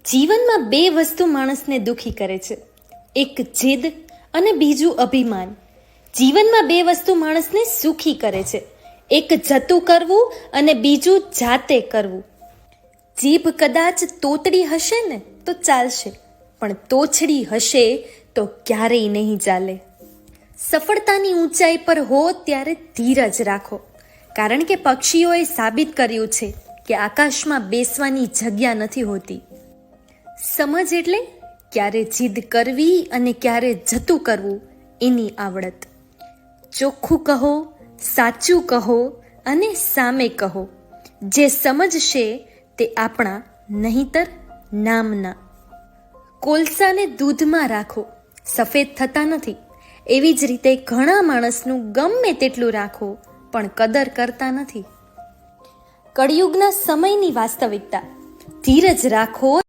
જીવનમાં બે વસ્તુ માણસને દુખી કરે છે, એક જીદ અને બીજું અભિમાન. જીવનમાં બે વસ્તુ માણસને સુખી કરે છે, એક જતું કરવું અને બીજું જાતે કરવું. જીભ કદાચ તોતડી હશે ને તો ચાલશે, પણ તોછડી હશે તો ક્યારેય નહીં ચાલે. સફળતાની ઊંચાઈ પર હો ત્યારે ધીરજ રાખો, કારણ કે પક્ષીઓએ સાબિત કર્યું છે કે આકાશમાં બેસવાની જગ્યા નથી હોતી. સમજ એટલે ક્યારે જીદ કરવી અને ક્યારે જતું કરવું એની આવડત. ચોખ્ખું કહો, સાચું કહો અને સામે કહો. જે સમજશે તે આપણા, નહીંતર નામના. કોલસાને દૂધમાં રાખો, સફેદ થતા નથી. એવી જ રીતે ઘણા માણસનું ગમે તેટલું રાખો પણ કદર કરતા નથી. કળિયુગના સમયની વાસ્તવિકતા. ધીરજ રાખો